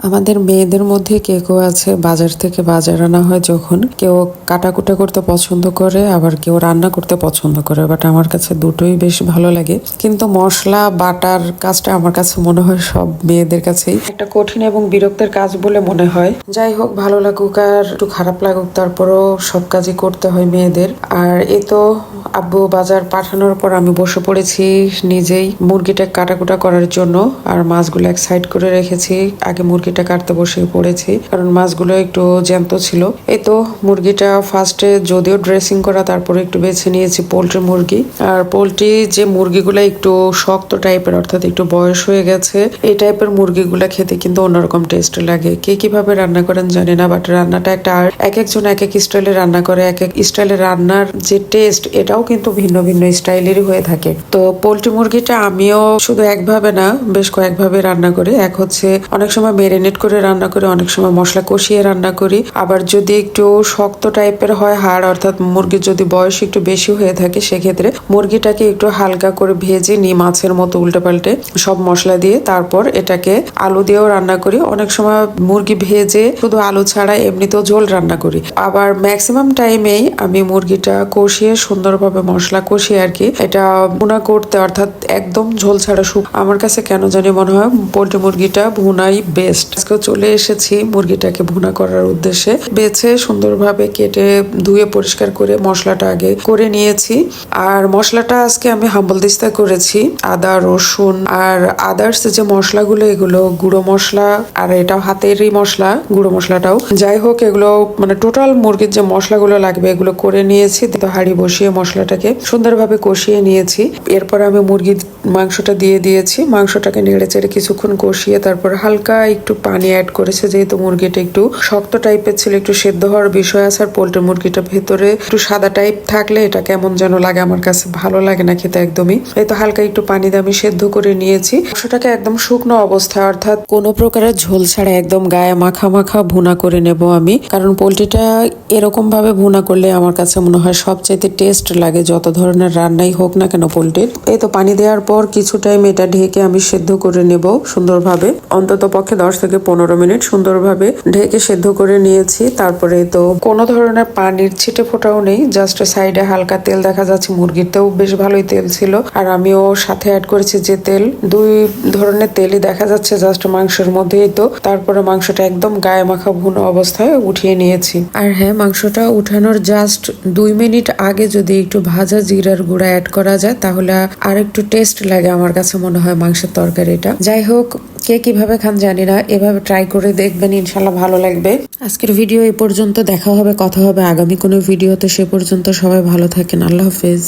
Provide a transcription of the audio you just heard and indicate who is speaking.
Speaker 1: আমাদের মেয়েদের মধ্যে কেউ কেউ আছে বাজার থেকে বাজার আনা হয় যখন কেউ কাটাকুটা করতে পছন্দ করে, আবার কেউ রান্না করতে পছন্দ করে। বাট আমার কাছে দুটোই বেশ ভালো লাগে, কিন্তু মশলা বাটার কাজটা আমার কাছে মনে হয় সব মেয়েদের কাছেই একটা কঠিন এবং বিরক্তের কাজ বলে মনে হয়। যাই হোক, ভালো লাগুক আর একটু খারাপ লাগুক, তারপরও সব কাজই করতে হয় মেয়েদের। আর এ তো আব্বু বাজার পাঠানোর পর আমি বসে পড়েছি নিজেই মুরগিটা কাটাকুটা করার জন্য। আর মাছগুলো এক সাইড করে রেখেছি, আগে মুরগিটা কাটতে বসে পড়েছি কারণ মাছগুলো একটু জ্যান্ত ছিল। এই তো মুরগিটা ফার্স্টে যদিও ড্রেসিং করা, তারপরে একটু বেছে নিয়েছি পোল্ট্রি মুরগি। আর পোল্ট্রি যে মুরগিগুলো একটু শক্ত টাইপের, অর্থাৎ একটু বয়স হয়ে গেছে, এই টাইপের মুরগিগুলা খেতে কিন্তু অন্যরকম টেস্ট লাগে। কে কিভাবে রান্না করেন জানি না, বাট রান্নাটা একটা এক একজন এক এক স্টাইলে রান্না করে, এক এক স্টাইলে রান্নার যে টেস্ট এটাও কিন্তু ভিন্ন ভিন্ন স্টাইলেরই হয়ে থাকে। তো পোল্ট্রি মুরগিটা আমিও শুধু একভাবে না, বেশ কয়েকভাবে রান্না করি। এক হচ্ছে অনেক সময় মেরিনেট করে রান্না করি, অনেক সময় মশলা কষিয়ে রান্না করি। আবার যদি একটু শক্ত টাইপের হয় হাড়, অর্থাৎ মুরগির যদি বয়স একটু বেশি হয়ে থাকে, সেক্ষেত্রে মুরগিটাকে একটু হালকা করে ভেজে নিই মাছের মতো উল্টে পাল্টে সব মশলা দিয়ে। তারপর এটাকে আলু দিয়েও রান্না করি। অনেক সময় মুরগি ভেজে শুধু আলু ছাড়া এমনিতেও ঝোল রান্না করি। আবার ম্যাক্সিমাম টাইমেই আমি মুরগিটা কষিয়ে সুন্দরভাবে মশলা কষিয়ে আর কি এটা ভুনা করতে, অর্থাৎ একদম ঝোল ছাড়া সুপ আমার কাছে কেন জানি মনে হয় পোল্ট্রি মুরগিটা ভুনাই বেস্ট। আজকেও চলে এসেছি মুরগিটাকে ভুনা করার উদ্দেশ্যে। বেছে সুন্দরভাবে কেটে ধুয়ে পরিষ্কার করে মশলাটা আগে করে নিয়েছি। আর মশলাটা আজকে আমি হাম্বল দিস্তা করেছি। আদা, রসুন আর আদার্স যে মশলাগুলো, এগুলো গুঁড়ো মশলা, আর এটাও হাতেরই মশলা, গুঁড়ো মশলাটাও। যাই হোক, এগুলো মানে টোটাল মুরগির যে মশলাগুলো লাগবে এগুলো করে নিয়েছি। তো হাঁড়ি বসিয়ে মশলাটাকে সুন্দরভাবে কষিয়ে নিয়েছি। এরপর আমি মুরগির মাংসটা দিয়ে দিয়েছি। মাংসটাকে নেড়ে চেড়ে কিছুক্ষণ কষিয়ে তারপর হালকা একটু পানি অ্যাড করেছে, যেহেতু মুরগিটা একটু শক্ত টাইপের ছিল, একটু সেদ্ধ হওয়ার বিষয় আছে। আর পোল্ট্রি মুরগিটা ভেতরে একটু সাদা টাইপ থাকলে এটা কেমন যেন লাগে, আমার কাছে ভালো লাগে না খেতে একদমই। এই তো হালকা একটু পানি দিয়ে আমি সেদ্ধ করে নিয়েছি। মাংসটাকে একদম শুকনো অবস্থায়, অর্থাৎ কোনো প্রকারের ঝোল ছাড়া একদম গায়ে মাখা মাখা ভুনা করে নেব আমি। কারণ পোল্ট্রিটা এরকম ভাবে ভুনা করলে আমার কাছে মনে হয় সবচাইতে টেস্ট লাগে, যত ধরনের রান্নাই হোক না কেন পোল্ট্রির। এই তো পানি দেওয়ার পর কিছু টাইম এটা ঢেকে আমি সেদ্ধ করে নেব সুন্দরভাবে, অন্তত পক্ষে 10 থেকে 15 মিনিট সুন্দরভাবে ঢেকে সেদ্ধ করে নিয়েছি। তারপরে তো কোনো ধরনের পানির ছিটে ফোটাও নেই, জাস্ট সাইডে হালকা তেল দেখা যাচ্ছে। মুরগিতেও বেশ ভালোই তেল ছিল, আর আমিও সাথে অ্যাড করেছি যে তেল, 2 ধরনের তেলই দেখা যাচ্ছে জাস্ট মাংসের মধ্যেই। তো তারপরে মাংসটা একদম গায়ে মাখা ভুনো অবস্থায় উঠিয়ে নিয়েছি। আর হ্যাঁ, মাংসটা উঠানোর জাস্ট 2 মিনিট আগে যদি একটু ভাজা জিরার গুঁড়া অ্যাড করা যায় তাহলে আর একটু টেস্ট লাগে আমার কাছে মনে হয় মাংসের তরকারিটা। যাই হোক, কে কিভাবে খান জানি না, এভাবে ট্রাই করে দেখবেন, ইনশাল্লাহ ভালো লাগবে। আজকের ভিডিও এই পর্যন্ত। দেখা হবে, কথা হবে আগামী কোনো ভিডিওতে। সে পর্যন্ত সবাই ভালো থাকেন। আল্লাহ হাফেজ।